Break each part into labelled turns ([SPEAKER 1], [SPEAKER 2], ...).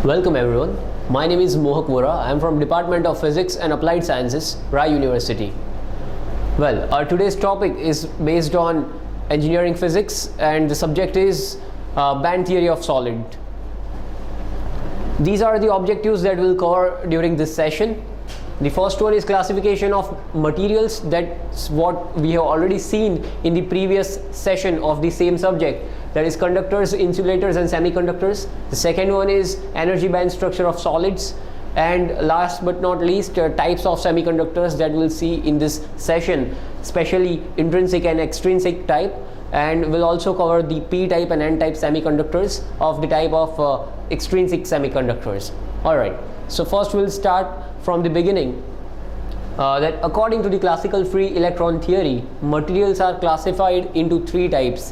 [SPEAKER 1] Welcome everyone. My name is Mohak Vora. I am from Department of Physics and Applied Sciences, Rai University. Well, our today's topic is based on engineering physics and the subject is band theory of solid. These are the objectives that we'll cover during this session. The first one is classification of materials. That's what we have already seen in the previous session of the same subject, that is conductors, insulators and semiconductors. The second one is energy band structure of solids, and last but not least types of semiconductors that we'll see in this session, especially intrinsic and extrinsic type, and we'll also cover the p type and n type semiconductors of the type of extrinsic semiconductors. Alright, so first we'll start from the beginning. That according to the classical free electron theory, materials are classified into three types.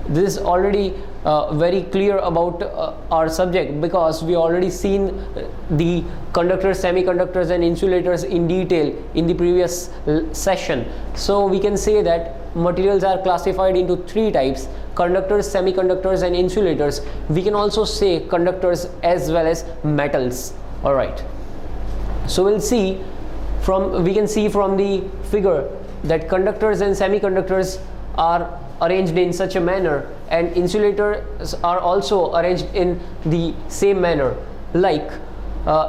[SPEAKER 1] This is already very clear about our subject, because we already seen the conductors, semiconductors and insulators in detail in the previous session. So we can say that materials are classified into three types: conductors, semiconductors and insulators. We can also say conductors as well as metals. All right, so we can see from the figure that conductors and semiconductors are arranged in such a manner, and insulators are also arranged in the same manner. Like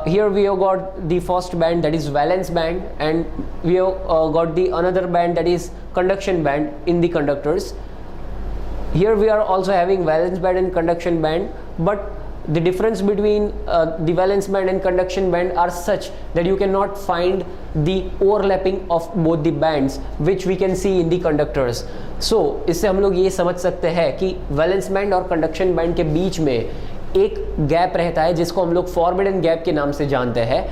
[SPEAKER 1] here we have got the first band, that is valence band, and we have got the another band, that is conduction band in the conductors. Here we are also having valence band and conduction band, but the difference between the valence band and conduction band are such that you cannot find the overlapping of both the bands, which we can see in the conductors. So इससे हम लोग ये समझ सकते हैं कि valence band और conduction band के बीच में एक गैप रहता है, जिसको हम लोग फॉरबिडन गैप के नाम से जानते हैं,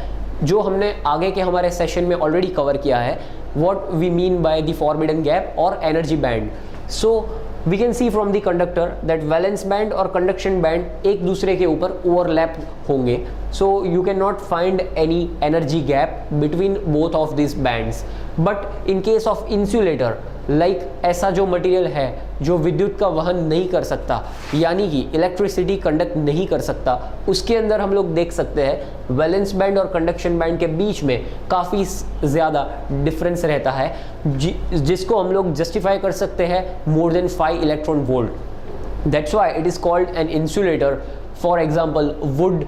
[SPEAKER 1] जो हमने आगे के हमारे सेशन में ऑलरेडी कवर किया है. What we mean by the forbidden gap और energy band. So we can see from the conductor that valence band और conduction band एक दूसरे के ऊपर overlap होंगे. So you cannot find any energy gap between both of these bands. But in case of insulator, like ऐसा जो material है जो विद्युत का वहन नहीं कर सकता, यानी कि इलेक्ट्रिसिटी कंडक्ट नहीं कर सकता, उसके अंदर हम लोग देख सकते हैं वैलेंस बैंड और कंडक्शन बैंड के बीच में काफ़ी ज़्यादा डिफरेंस रहता है, जिसको हम लोग जस्टिफाई कर सकते हैं more than 5 electron volt. That's why it is called an insulator. For example wood,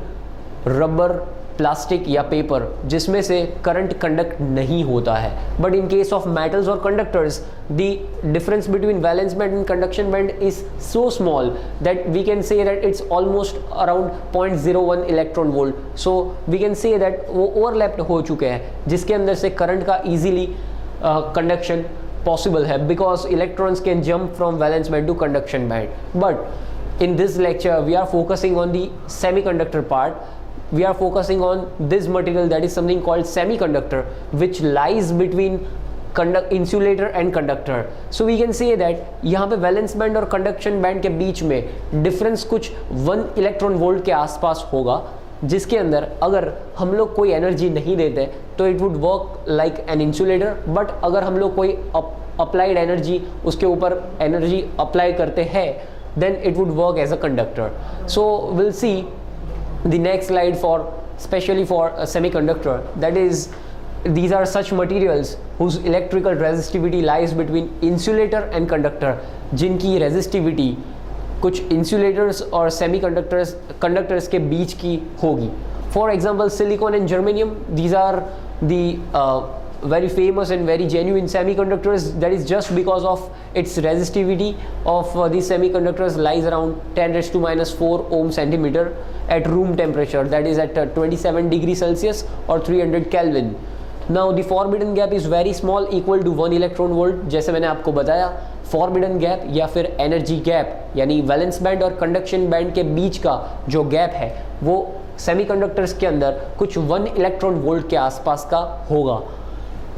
[SPEAKER 1] rubber, plastic या पेपर, जिसमें से करंट कंडक्ट नहीं होता है. But in case of metals और conductors, the difference between valence band and conduction band is so small that we can say that it's almost around 0.01 electron volt. So we can say that वो overlapped हो चुके हैं, जिसके अंदर से current का easily conduction possible है, because electrons can jump from valence band to conduction band. But in this lecture we are focusing on the semiconductor part. We are focusing on this material, that is something called semiconductor, which lies between insulator and conductor. So we can say that यहाँ पे valence band और conduction band के बीच में difference कुछ 1 electron volt के आसपास होगा, जिसके अंदर अगर हम लोग कोई एनर्जी नहीं देते तो it would work like an insulator. But अगर हम लोग कोई अप्लाइड एनर्जी उसके ऊपर एनर्जी अप्लाई करते हैं, then it would work as a conductor. So we'll see the next slide for especially for a semiconductor, that is these are such materials whose electrical resistivity lies between insulator and conductor, जिनकी resistivity कुछ insulators और conductors के बीच की होगी. For example, silicon and germanium, these are the very famous and very genuine semiconductors. That is just because of its resistivity of these semiconductors lies around 10⁻⁻⁴ ohm centimeter at room temperature, that is at 27 degrees Celsius or 300 Kelvin. Now the forbidden gap is very small, equal to 1 electron volt. जैसे मैंने आपको बताया, forbidden gap या फिर energy gap, यानी valence band और conduction band के बीच का जो गैप है वो सेमीकंडक्टर्स के अंदर कुछ 1 इलेक्ट्रॉन वोल्ट के आसपास का होगा,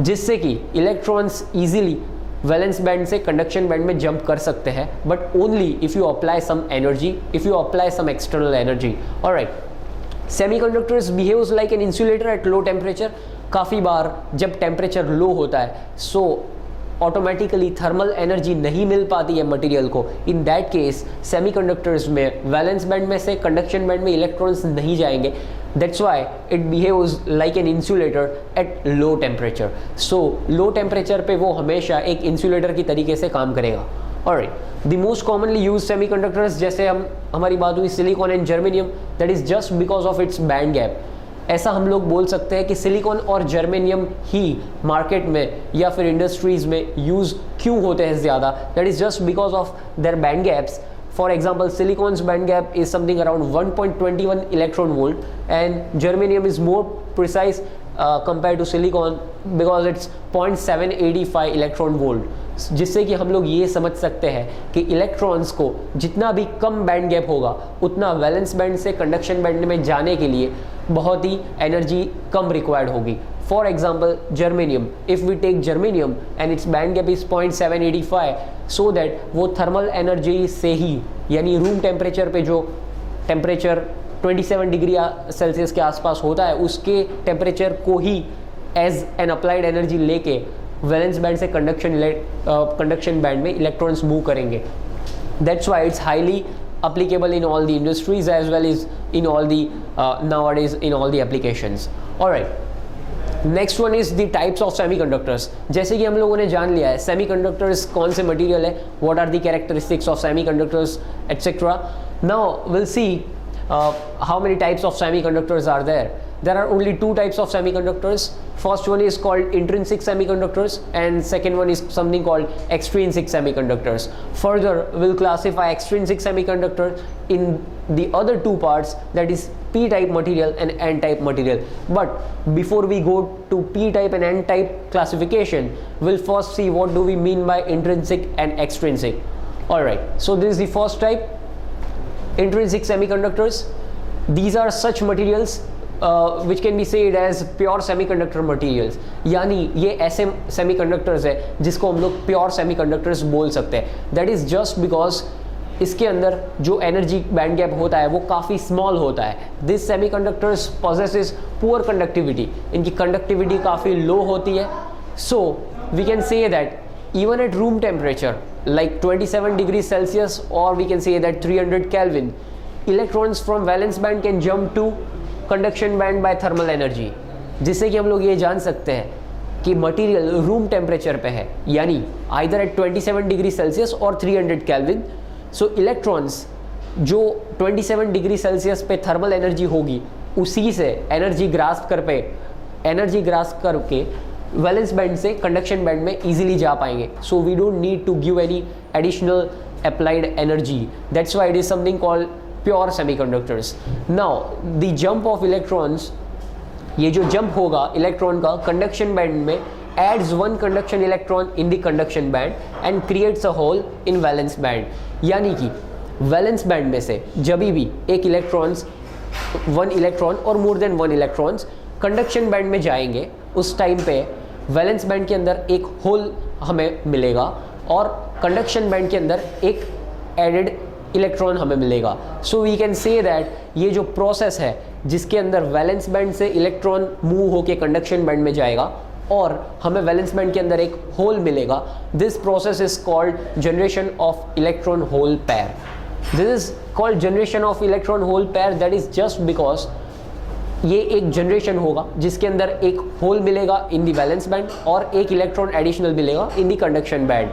[SPEAKER 1] जिससे कि इलेक्ट्रॉन्स इजीली वैलेंस बैंड से कंडक्शन बैंड में जंप कर सकते हैं, but only if you apply some energy, if you apply some external energy. Alright, semiconductors behaves like an insulator at low temperature. काफ़ी बार जब टेम्परेचर लो होता है, सो ऑटोमेटिकली थर्मल एनर्जी नहीं मिल पाती है मटेरियल को, इन दैट केस सेमीकंडक्टर्स में वैलेंस बैंड में से कंडक्शन बैंड में इलेक्ट्रॉन्स नहीं जाएंगे. That's why it behaves like an insulator at low temperature. So low temperature पे वो हमेशा एक इंसुलेटर की तरीके से काम करेगा. Alright, the most commonly used semiconductors, जैसे हमारी बात हुई silicon and germanium, that is just because of its band gap. ऐसा हम लोग बोल सकते हैं कि सिलिकॉन और जर्मेनियम ही मार्केट में या फिर इंडस्ट्रीज में यूज़ क्यों होते हैं ज़्यादा, that is just because of their band gaps. For example, silicon's band gap is something around 1.21 electron volt and germanium is more precise compared to silicon because it's 0.785 electron volt. जिससे कि हम लोग ये समझ सकते हैं कि इलेक्ट्रॉन्स को जितना भी कम बैंड गैप होगा उतना वैलेंस बैंड से कंडक्शन बैंड में जाने के लिए बहुत ही एनर्जी कम रिक्वायर्ड होगी. For example, germanium, if we take germanium and its band gap is 0.785, so that वो थर्मल एनर्जी से ही यानी रूम टेम्परेचर पे जो टेम्परेचर 27 डिग्री सेल्सियस के आसपास होता है उसके टेम्परेचर को ही एज एन अप्लाइड एनर्जी लेके वैलेंस बैंड से कंडक्शन बैंड में इलेक्ट्रॉन्स मूव करेंगे. That's why it's highly applicable in all the industries as well as in all the nowadays in all the applications. Alright. Next one is the types of semiconductors. जैसे कि हम लोगों ने जान लिया है सेमीकंडक्टर्स कौन से मटेरियल है, what are the characteristics of semiconductors etcetera. Now will see how many types of semiconductors are there. There are only two types of semiconductors. First one is called intrinsic semiconductors and second one is something called extrinsic semiconductors. Further, we'll classify extrinsic semiconductor in the other two parts, that is p-type material and n-type material. But before we go to p-type and n-type classification, we'll first see what do we mean by intrinsic and extrinsic. Alright, so this is the first type, intrinsic semiconductors. These are such materials which can be said as pure semiconductor materials. यानी ये ऐसे semiconductors है जिसको हम लोग pure semiconductors बोल सकते हैं. दैट इज़ जस्ट बिकॉज इसके अंदर जो एनर्जी बैंड गैप होता है वो काफ़ी स्मॉल होता है. This semiconductors possesses poor conductivity, इनकी कंडक्टिविटी काफ़ी लो होती है. So we can say that even at room temperature like 27 degrees Celsius or we can say that 300 Kelvin, electrons from valence band can jump to conduction band by thermal energy. जिससे कि हम लोग ये जान सकते हैं कि मटेरियल रूम टेम्परेचर पे है यानी आइदर एट 27 डिग्री सेल्सियस और 300 केल्विन. सो इलेक्ट्रॉन्स जो 27 डिग्री सेल्सियस पे थर्मल एनर्जी होगी उसी से एनर्जी ग्रास्प करके वैलेंस बैंड से कंडक्शन बैंड में इजीली जा पाएंगे. So we don't need to give any additional applied energy. That's why it is something called pure semiconductors. Now the jump of electrons, ये जो जंप होगा electron का conduction band में, adds one conduction electron in the conduction band and creates a hole in valence band. यानी कि valence band में से जब भी एक वन इलेक्ट्रॉन और more than one electrons conduction band में जाएंगे उस टाइम पे वैलेंस बैंड के अंदर एक होल हमें मिलेगा और कंडक्शन बैंड के अंदर एक एडेड इलेक्ट्रॉन हमें मिलेगा. So we can say that ये जो प्रोसेस है जिसके अंदर वैलेंस बैंड से इलेक्ट्रॉन मूव होके कंडक्शन बैंड में जाएगा और हमें वैलेंस बैंड के अंदर एक होल मिलेगा, this process is called generation of electron hole pair. This is called generation of electron hole pair. That is just because ये एक जनरेशन होगा जिसके अंदर एक होल मिलेगा इन दी वैलेंस बैंड और एक इलेक्ट्रॉन एडिशनल मिलेगा in the conduction band.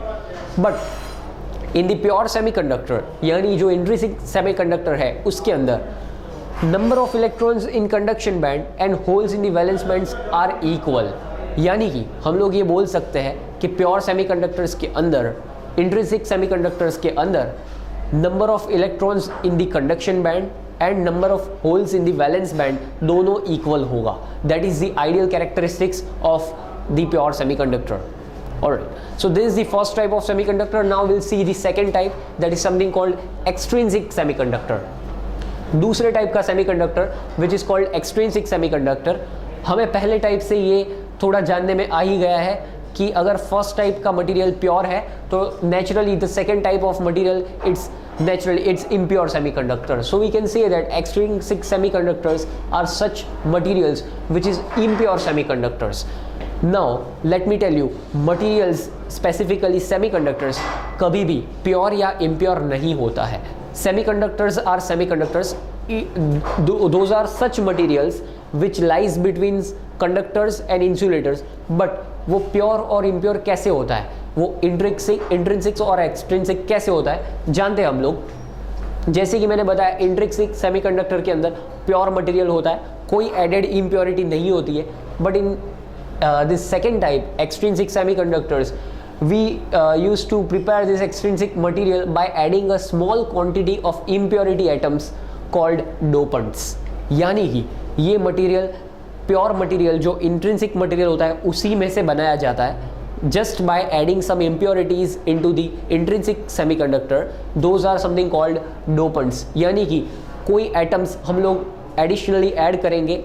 [SPEAKER 1] But in the pure semiconductor यानी जो इंट्रिंसिक सेमीकंडक्टर है उसके अंदर number of electrons in conduction band and holes in the valence bands are equal. यानी कि हम लोग ये बोल सकते हैं कि प्योर सेमीकंडक्टर्स के अंदर, इंट्रिंसिक सेमीकंडक्टर्स के अंदर number of electrons in the conduction band and number of holes in the valence band दोनों इक्वल होगा. That is the ideal characteristics of the pure semiconductor. Alright, so this is the first type of semiconductor. Now we'll see the second type, that is something called extrinsic semiconductor. दूसरे type का semiconductor which is called extrinsic semiconductor. हमें पहले type से ये थोड़ा जानने में आ ही गया है कि अगर फर्स्ट टाइप का मटेरियल प्योर है तो naturally the second type of material it's impure semiconductor. So we can say that extrinsic semiconductors are such materials which is impure semiconductors. Now let me tell you, materials specifically semiconductors कभी भी pure या impure नहीं होता है. Semiconductors are semiconductors, those are such materials which lies between conductors and insulators. But वो pure और impure कैसे होता है, वो इंट्रिंसिक और एक्सट्रिंसिक कैसे होता है जानते हैं हम लोग. जैसे कि मैंने बताया, इंट्रिंसिक सेमीकंडक्टर के अंदर प्योर मटेरियल होता है, कोई एडेड इम्प्योरिटी नहीं होती है. But in this second type, extrinsic semiconductors, we used to prepare this extrinsic material by adding a small quantity of impurity atoms called dopants. यानी कि ये मटेरियल, प्योर मटेरियल जो इंट्रिंसिक मटेरियल होता है उसी में से बनाया जाता है just by adding some impurities into the intrinsic semiconductor. Those are something called dopants. यानी कि कोई एटम्स हम लोग एडिशनली ऐड करेंगे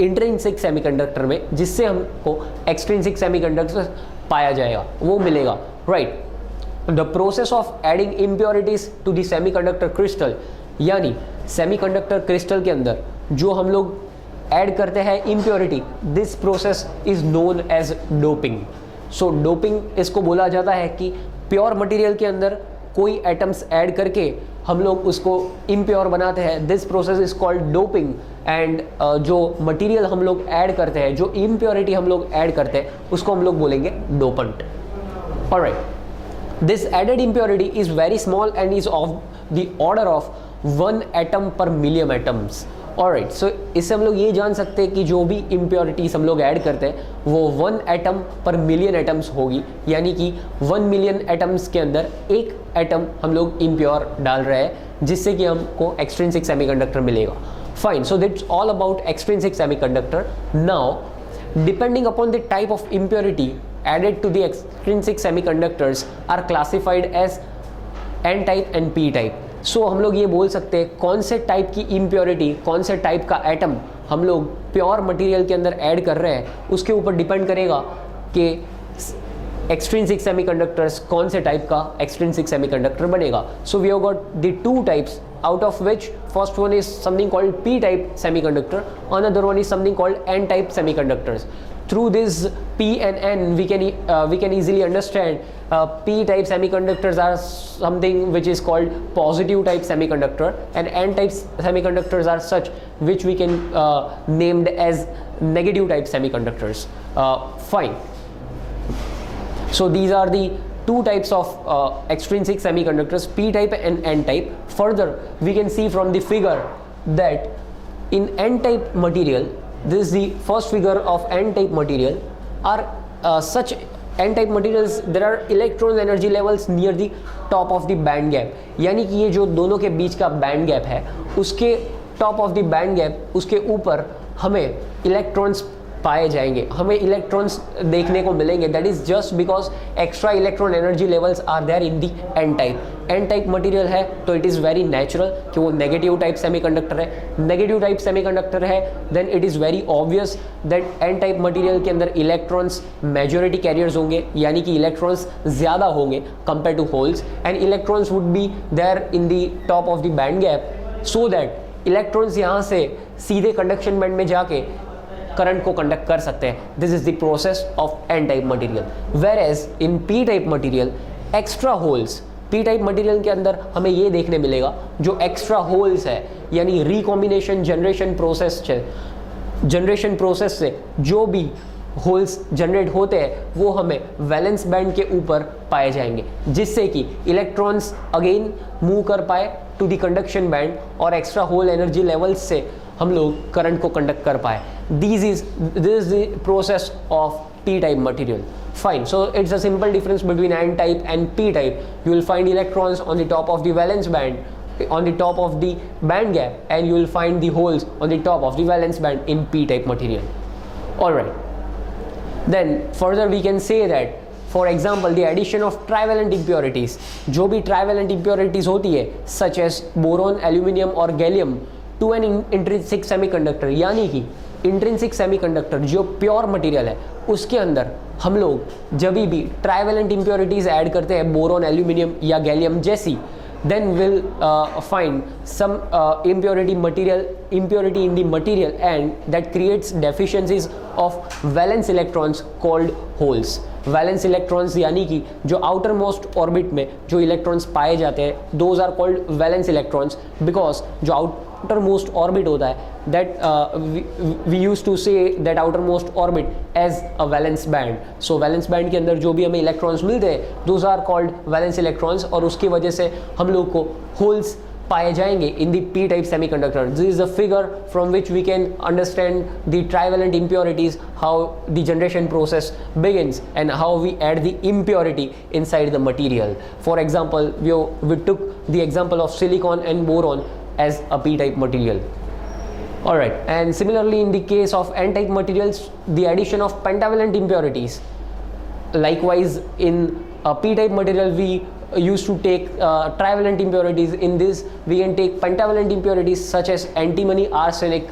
[SPEAKER 1] इंट्रिंसिक सेमीकंडक्टर में, जिससे हमको एक्सट्रिंसिक सेमीकंडक्टर पाया जाएगा, वो मिलेगा. Right. The process of adding impurities to the semiconductor crystal, यानी सेमीकंडक्टर क्रिस्टल के अंदर जो हम लोग ऐड करते हैं impurity, this process is known as doping. So doping इसको बोला जाता है कि प्योर मटेरियल के अंदर कोई एटम्स ऐड करके हम लोग उसको इम्प्योर बनाते हैं. This process is called doping. And जो मटेरियल हम लोग ऐड करते हैं, जो इम्प्योरिटी हम लोग ऐड करते हैं, उसको हम लोग बोलेंगे dopant. Alright. This added impurity is very small and is of the order of 1 atom per million atoms. Alright. So इससे हम लोग ये जान सकते हैं कि जो भी इम्प्योरिटीज हम लोग ऐड करते हैं वो 1 एटम पर मिलियन एटम्स होगी. यानी कि 1 मिलियन एटम्स के अंदर एक एटम हम लोग इम्प्योर डाल रहे हैं, जिससे कि हमको एक्सट्रिंसिक सेमीकंडक्टर मिलेगा. Fine, so that's all about extrinsic semiconductor. Now, depending upon the type of impurity added to the extrinsic semiconductors are classified as N type and P type. So हम लोग ये बोल सकते हैं कौन से टाइप की इम्प्योरिटी, कौन से टाइप का एटम हम लोग प्योर मटेरियल के अंदर ऐड कर रहे हैं, उसके ऊपर डिपेंड करेगा कि एक्सट्रिंसिक सेमीकंडक्टर्स कौन से टाइप का एक्सट्रिंसिक सेमीकंडक्टर बनेगा. So we have got the 2 types, out of which first one is something called p-type semiconductor, another one is something called n-type semiconductors. Through this p and n we can easily understand p-type semiconductors are something which is called positive type semiconductor, and n-type semiconductors are such which we can named as negative type semiconductors. Fine. So these are the 2 types of extrinsic semiconductors, p-type and n-type. Further, we can see from the figure that in n-type material, this is the first figure of n-type material, are such n-type materials, there are electron energy levels near the top of the band gap. यानी कि ये जो दोनों के बीच का band gap है, उसके top of the band gap, उसके ऊपर हमें इलेक्ट्रॉन्स पाए जाएंगे, हमें इलेक्ट्रॉन्स देखने को मिलेंगे. That is just because extra electron energy levels are there in the N type. N type material है तो इट इज़ वेरी नेचुरल कि वो नेगेटिव टाइप सेमीकंडक्टर है. नेगेटिव टाइप सेमीकंडक्टर है then it is very obvious that N type material के अंदर electrons majority carriers होंगे, यानी कि इलेक्ट्रॉन्स ज़्यादा होंगे compare to holes, and electrons would be there in the top of the band gap, so that electrons यहाँ से सीधे कंडक्शन बैंड में जाके करंट को कंडक्ट कर सकते हैं. This is the process of N type material. Whereas in P type material extra holes, P type material के अंदर हमें ये देखने मिलेगा जो एक्स्ट्रा होल्स है, यानी रिकॉम्बिनेशन जनरेशन प्रोसेस से जो भी होल्स जनरेट होते हैं वो हमें वैलेंस बैंड के ऊपर पाए जाएंगे, जिससे कि इलेक्ट्रॉन्स अगेन मूव कर पाए टू द कंडक्शन बैंड और एक्स्ट्रा होल एनर्जी लेवल्स से हम लोग करंट को कंडक्ट कर पाए. This is the process of P type material. Fine. So it's a simple difference between N type and P type. You will find electrons on the top of the valence band, on the top of the band gap, and you will find the holes on the top of the valence band in P type material. Alright. Then further we can say that, for example, the addition of trivalent impurities, जो भी trivalent impurities होती है, such as boron, aluminium और gallium, to an intrinsic semiconductor, यानी कि intrinsic semiconductor जो pure material है उसके अंदर हम लोग जब भी ट्राइवेलेंट इम्प्योरिटीज़ ऐड करते हैं, बोरोन, एल्यूमिनियम या गैलियम जैसी, then we'll find some impurity in the material, and that creates deficiencies of valence electrons called holes. Valence electrons यानी कि जो आउटर मोस्ट ऑर्बिट में जो इलेक्ट्रॉन्स पाए जाते हैं, those are called valence electrons, because जो आउटर मोस्ट ऑर्बिट होता है that we use to say that outermost orbit as a valence band. So valence band के अंदर जो भी हमें इलेक्ट्रॉन्स मिलते हैं those are called valence electrons, और उसकी वजह से हम लोग को होल्स पाए जाएंगे in the p-type semiconductor. This is a figure from which we can understand the trivalent impurities, how the generation process begins and how we add the impurity inside the material. For example, we took the example of silicon and boron as a p-type material. Alright, and similarly in the case of n-type materials, the addition of pentavalent impurities. Likewise in a p-type material we used to take trivalent impurities. In this we can take pentavalent impurities such as antimony, arsenic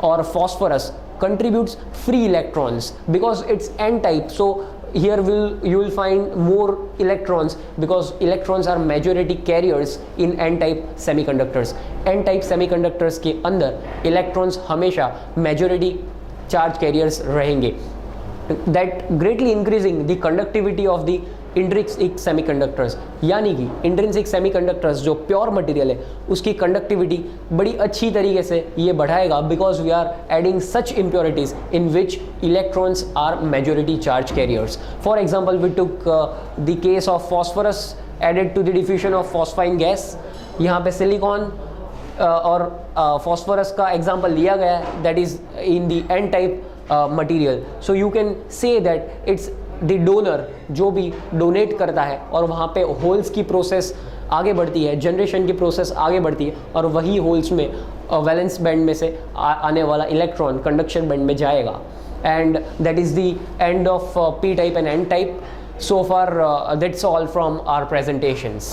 [SPEAKER 1] or phosphorus contributes free electrons because it's n-type. So here you will find more electrons because electrons are majority carriers in n-type semiconductors. n-type semiconductors के अंदर electrons हमेशा majority charge carriers रहेंगे, that greatly increasing the conductivity of the intrinsic semiconductors. यानी कि intrinsic semiconductors जो pure material है उसकी conductivity बड़ी अच्छी तरीके से ये बढ़ाएगा because we are adding such impurities in which electrons are majority charge carriers. For example we took the case of phosphorus added to the diffusion of phosphine gas. यहाँ पे सिलिकॉन और फॉस्फोरस का एग्जाम्पल लिया गया है, that is in the N type material. So you can say that it's the donor जो भी donate करता है और वहाँ पे होल्स की प्रोसेस आगे बढ़ती है, जनरेशन की प्रोसेस आगे बढ़ती है और वही होल्स में वैलेंस बैंड में से आने वाला इलेक्ट्रॉन कंडक्शन बैंड में जाएगा. And that is the end of p type and n type. So far that's all from our presentations.